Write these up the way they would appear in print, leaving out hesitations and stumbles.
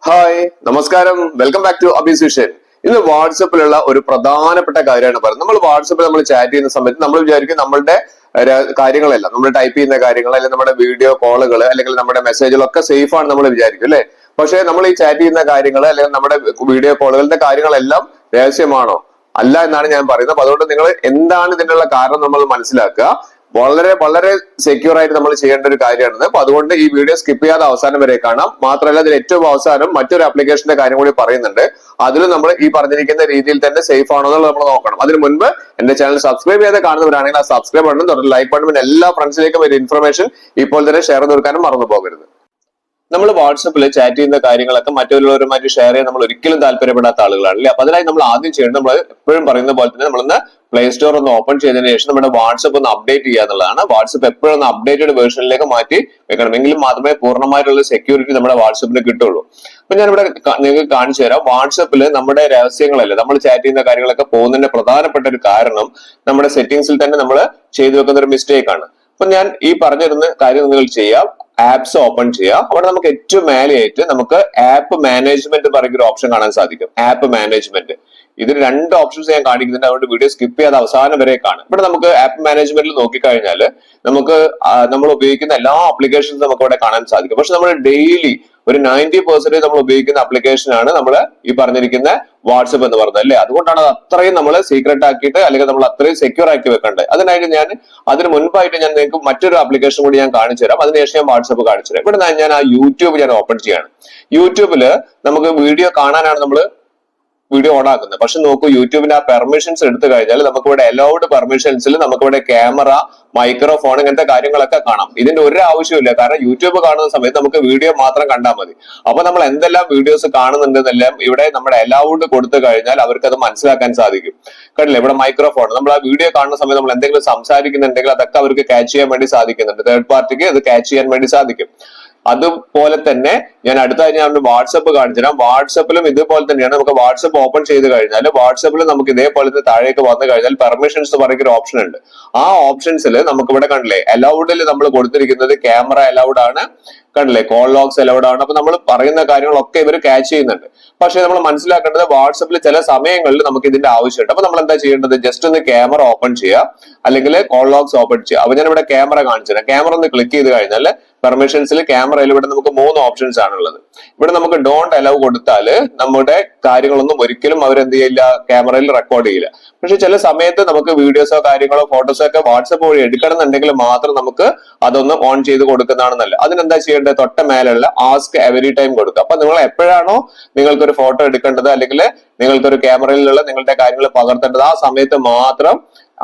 Hi നമസ്കാരം, welcome back to അബീസ് vision. ഇന്ന് വാട്സപ്പിലുള്ള ഒരു പ്രധാനപ്പെട്ട കാര്യമാണ് പറയുന്നത്. നമ്മൾ വാട്സപ്പിൽ നമ്മൾ ചാറ്റ് ചെയ്യുന്ന സമയത്ത് നമ്മൾ വിചാരിക്കും നമ്മളുടെ കാര്യങ്ങളെല്ലാം, നമ്മൾ ടൈപ്പ് ചെയ്യുന്ന കാര്യങ്ങൾ, അല്ലെങ്കിൽ നമ്മുടെ വീഡിയോ കോളുകൾ, അല്ലെങ്കിൽ നമ്മുടെ മെസ്സേജുകളൊക്കെ സേഫ് ആണ് നമ്മൾ വിചാരിക്കും അല്ലെ. പക്ഷെ നമ്മൾ ഈ ചാറ്റ് ചെയ്യുന്ന കാര്യങ്ങൾ, അല്ലെങ്കിൽ നമ്മുടെ വീഡിയോ കോളുകളുടെ കാര്യങ്ങളെല്ലാം രഹസ്യമാണോ? അല്ല എന്നാണ് ഞാൻ പറയുന്നത്. അപ്പൊ അതുകൊണ്ട് നിങ്ങൾ എന്താണ് ഇതിനുള്ള കാരണം നമ്മൾ മനസ്സിലാക്കുക. വളരെ വളരെ സെക്യൂർ ആയിട്ട് നമ്മൾ ചെയ്യേണ്ട ഒരു കാര്യമാണ്. അപ്പൊ അതുകൊണ്ട് ഈ വീഡിയോ സ്കിപ്പ് ചെയ്യാതെ അവസാനം വരെ കാണാം. മാത്രമല്ല ഇതിൽ ഏറ്റവും അവസാനം മറ്റൊരു ആപ്ലിക്കേഷന്റെ കാര്യം കൂടി പറയുന്നുണ്ട്. അതിലും നമ്മൾ ഈ പറഞ്ഞിരിക്കുന്ന രീതിയിൽ തന്നെ സേഫ് ആണോ എന്നുള്ളത് നമ്മൾ നോക്കണം. അതിന് മുൻപ് എന്റെ ചാനൽ സബ്സ്ക്രൈബ് ചെയ്ത് കാണുന്നവരാണെങ്കിൽ ആ സബ്സ്ക്രൈബ് ബട്ടൺ തൊട്ട് ലൈക്ക് ബട്ടൺ എല്ലാ ഫ്രണ്ട്സിലേക്കും ഒരു ഇൻഫർമേഷൻ ഇപ്പോൾ തന്നെ ഷെയർ ചെയ്ത് കൊടുക്കാനും മറന്നു പോകരുത്. നമ്മൾ വാട്സപ്പിൽ ചാറ്റ് ചെയ്യുന്ന കാര്യങ്ങളൊക്കെ മറ്റുള്ളവരുമായിട്ട് ഷെയർ ചെയ്യാൻ നമ്മൾ ഒരിക്കലും താല്പര്യപ്പെടാത്ത ആളുകളാണല്ലേ. അപ്പൊ അതിനായി നമ്മൾ ആദ്യം ചെയ്യേണ്ടത്, നമ്മൾ എപ്പോഴും പറയുന്ന പോലെ തന്നെ നമ്മളൊന്ന് പ്ലേ സ്റ്റോർ ഒന്ന് ഓപ്പൺ ചെയ്തതിനു ശേഷം നമ്മുടെ വാട്സപ്പ് ഒന്ന് അപ്ഡേറ്റ് ചെയ്യുക എന്നുള്ളതാണ്. വാട്സപ്പ് എപ്പോഴും ഒന്ന് അപ്ഡേറ്റഡ് വേർഷനിലേക്ക് മാറ്റി വെക്കണം. എങ്കിലും മാത്രമേ പൂർണ്ണമായിട്ടുള്ള സെക്യൂരിറ്റി നമ്മുടെ വാട്സപ്പിന് കിട്ടുള്ളൂ. അപ്പൊ ഞാനിവിടെ നിങ്ങൾക്ക് കാണിച്ചു തരാം. വാട്സപ്പിൽ നമ്മുടെ രഹസ്യങ്ങളല്ലേ, നമ്മൾ ചാറ്റ് ചെയ്യുന്ന കാര്യങ്ങളൊക്കെ പോകുന്നതിന്റെ പ്രധാനപ്പെട്ട ഒരു കാരണം നമ്മുടെ സെറ്റിംഗ്സിൽ തന്നെ നമ്മൾ ചെയ്തു വെക്കുന്ന ഒരു മിസ്റ്റേക്ക് ആണ്. അപ്പൊ ഞാൻ ഈ പറഞ്ഞിരുന്ന കാര്യം നിങ്ങൾ ചെയ്യാം. ആപ്സ് ഓപ്പൺ ചെയ്യാം. അവിടെ നമുക്ക് ഏറ്റവും മേലെയായിട്ട് നമുക്ക് ആപ്പ് മാനേജ്മെന്റ് പറയുന്ന ഒരു ഓപ്ഷൻ കാണാൻ സാധിക്കും. ആപ്പ് മാനേജ്മെന്റ്, ഇതിൽ രണ്ട് ഓപ്ഷൻസ് ഞാൻ കാണിക്കുന്നുണ്ട്. അതുകൊണ്ട് വീഡിയോ സ്കിപ്പ് ചെയ്യാതെ അവസാനം വരെ കാണും. ഇവിടെ നമുക്ക് ആപ്പ് മാനേജ്മെന്റിൽ നോക്കിക്കഴിഞ്ഞാൽ നമുക്ക് നമ്മൾ ഉപയോഗിക്കുന്ന എല്ലാ ആപ്ലിക്കേഷൻസും നമുക്ക് ഇവിടെ കാണാൻ സാധിക്കും. പക്ഷെ നമ്മൾ ഡെയിലി ഒരു 90% നമ്മൾ ഉപയോഗിക്കുന്ന ആപ്ലിക്കേഷൻ ആണ് നമ്മൾ ഈ പറഞ്ഞിരിക്കുന്ന വാട്സപ്പ് എന്ന് പറഞ്ഞത് അല്ലെ. അതുകൊണ്ടാണ് അത് അത്രയും നമ്മൾ സീക്രട്ട് ആക്കിയിട്ട്, അല്ലെങ്കിൽ നമ്മൾ അത്രയും സെക്യൂർ ആക്കി വെക്കേണ്ടത്. അതിനായിട്ട് ഞാൻ അതിന് മുൻപായിട്ട് ഞാൻ നിങ്ങൾക്ക് മറ്റൊരു ആപ്ലിക്കേഷൻ കൂടി ഞാൻ കാണിച്ചു തരാം. അതിനുശേഷം ഞാൻ വാട്സപ്പ് കാണിച്ചു തരാം. ഇവിടെ ഞാൻ ആ യൂട്യൂബ് ഞാൻ ഓപ്പൺ ചെയ്യാണ്. യൂട്യൂബില് നമുക്ക് വീഡിയോ കാണാനാണ് നമ്മൾ വീഡിയോ ഓൺ ആക്കുന്നത്. പക്ഷെ നോക്കൂ, യൂട്യൂബിന്റെ ആ പെർമിഷൻസ് എടുത്തു കഴിഞ്ഞാൽ നമുക്ക് ഇവിടെ അലൗഡ് പെർമിഷൻസിൽ നമുക്ക് ഇവിടെ ക്യാമറ, മൈക്രോഫോൺ, ഇങ്ങനത്തെ കാര്യങ്ങളൊക്കെ കാണാം. ഇതിന്റെ ഒരു ആവശ്യമില്ല. കാരണം യൂട്യൂബ് കാണുന്ന സമയത്ത് നമുക്ക് വീഡിയോ മാത്രം കണ്ടാൽ മതി. അപ്പൊ നമ്മൾ എന്തെല്ലാം വീഡിയോസ് കാണുന്നുണ്ടെന്നെല്ലാം ഇവിടെ നമ്മുടെ അലൗഡ് കൊടുത്തു കഴിഞ്ഞാൽ അവർക്ക് അത് മനസ്സിലാക്കാൻ സാധിക്കും. കണ്ടില്ലേ, ഇവിടെ മൈക്രോഫോൺ, നമ്മൾ ആ വീഡിയോ കാണുന്ന സമയത്ത് നമ്മൾ എന്തെങ്കിലും സംസാരിക്കുന്നുണ്ടെങ്കിൽ അതൊക്കെ അവർക്ക് ക്യാച്ച് ചെയ്യാൻ വേണ്ടി സാധിക്കുന്നുണ്ട്. തേർഡ് പാർട്ടിക്ക് അത് ക്യാച്ച് ചെയ്യാൻ വേണ്ടി സാധിക്കും. അതുപോലെ തന്നെ ഞാൻ അടുത്തായി ഞാൻ വാട്സപ്പ് കാണിച്ചു തരാം. വാട്സപ്പിലും ഇതുപോലെ തന്നെയാണ്. നമുക്ക് വാട്സപ്പ് ഓപ്പൺ ചെയ്ത് കഴിഞ്ഞാൽ വാട്സപ്പിൽ നമുക്ക് ഇതേപോലെ താഴേക്ക് വന്നു കഴിഞ്ഞാൽ പെർമിഷൻസ് പറയുന്ന ഒരു ഓപ്ഷൻ ഉണ്ട്. ആ ഓപ്ഷൻസിൽ നമുക്ക് ഇവിടെ കണ്ടില്ലേ, അലൗഡിൽ നമ്മൾ കൊടുത്തിരിക്കുന്നത് ക്യാമറ അലൗഡ് ആണ്, കണ്ടില്ലേ, കോൾ ലോഗ്സ് അലൗഡ് ആണ്. അപ്പൊ നമ്മൾ പറയുന്ന കാര്യങ്ങളൊക്കെ ഇവർ ക്യാച്ച് ചെയ്യുന്നുണ്ട്. പക്ഷെ നമ്മൾ മനസ്സിലാക്കേണ്ടത് വാട്സപ്പിൽ ചില സമയങ്ങളിൽ നമുക്ക് ഇതിന്റെ ആവശ്യമുണ്ട്. അപ്പൊ നമ്മൾ എന്താ ചെയ്യേണ്ടത്, ജസ്റ്റ് ഒന്ന് ക്യാമറ ഓപ്പൺ ചെയ്യുക, അല്ലെങ്കിൽ കോൾ ലോഗ്സ് ഓപ്പൺ ചെയ്യുക. അപ്പൊ ഞാൻ ഇവിടെ ക്യാമറ കാണിച്ചു തരാം. ക്യാമറ ഒന്ന് ക്ലിക്ക് ചെയ്ത് കഴിഞ്ഞാൽ പെർമിഷൻസിൽ ക്യാമറയിൽ ഇവിടെ നമുക്ക് 3 ഓപ്ഷൻസ് ആണുള്ളത്. ഇവിടെ നമുക്ക് ഡോണ്ട് അലൗ കൊടുത്താൽ നമ്മുടെ കാര്യങ്ങളൊന്നും ഒരിക്കലും അവരെന്ത് ചെയ്യില്ല, ക്യാമറയിൽ റെക്കോർഡ് ചെയ്യില്ല. പക്ഷെ ചില സമയത്ത് നമുക്ക് വീഡിയോസോ കാര്യങ്ങളോ ഫോട്ടോസോ ഒക്കെ വാട്സപ്പ് വഴി എടുക്കണം എന്നുണ്ടെങ്കിൽ മാത്രം നമുക്ക് അതൊന്ന് ഓൺ ചെയ്ത് കൊടുക്കുന്നതാണ് നല്ലത്. അതിനെന്താ ചെയ്യേണ്ടത്, തൊട്ട മേലുള്ള ആസ്ക് എവരി ടൈം കൊടുക്കുക. അപ്പൊ നിങ്ങൾ എപ്പോഴാണോ നിങ്ങൾക്കൊരു ഫോട്ടോ എടുക്കേണ്ടത്, അല്ലെങ്കിൽ നിങ്ങൾക്കൊരു ക്യാമറയിലുള്ള നിങ്ങളുടെ കാര്യങ്ങൾ പകർത്തേണ്ടത്, ആ സമയത്ത് മാത്രം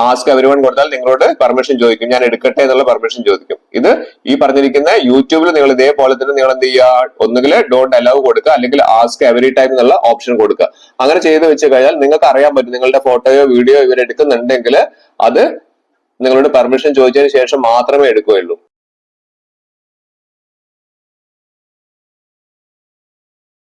ആസ്ക് എവരിവൺ കൊടുത്താൽ നിങ്ങളോട് പെർമിഷൻ ചോദിക്കും, ഞാൻ എടുക്കട്ടെ എന്നുള്ള പെർമിഷൻ ചോദിക്കും. ഇത് ഈ പറഞ്ഞിരിക്കുന്ന യൂട്യൂബിൽ നിങ്ങൾ ഇതേപോലെ തന്നെ നിങ്ങൾ എന്ത് ചെയ്യുക, ഒന്നുകിൽ ഡോണ്ട് അലൗ കൊടുക്കുക, അല്ലെങ്കിൽ ആസ്ക് എവരി ടൈം എന്നുള്ള ഓപ്ഷൻ കൊടുക്കുക. അങ്ങനെ ചെയ്ത് വെച്ച് കഴിഞ്ഞാൽ നിങ്ങൾക്ക് അറിയാൻ പറ്റും നിങ്ങളുടെ ഫോട്ടോയോ വീഡിയോ ഇവരെടുക്കുന്നുണ്ടെങ്കിൽ അത് നിങ്ങളോട് പെർമിഷൻ ചോദിച്ചതിന് ശേഷം മാത്രമേ എടുക്കുകയുള്ളൂ.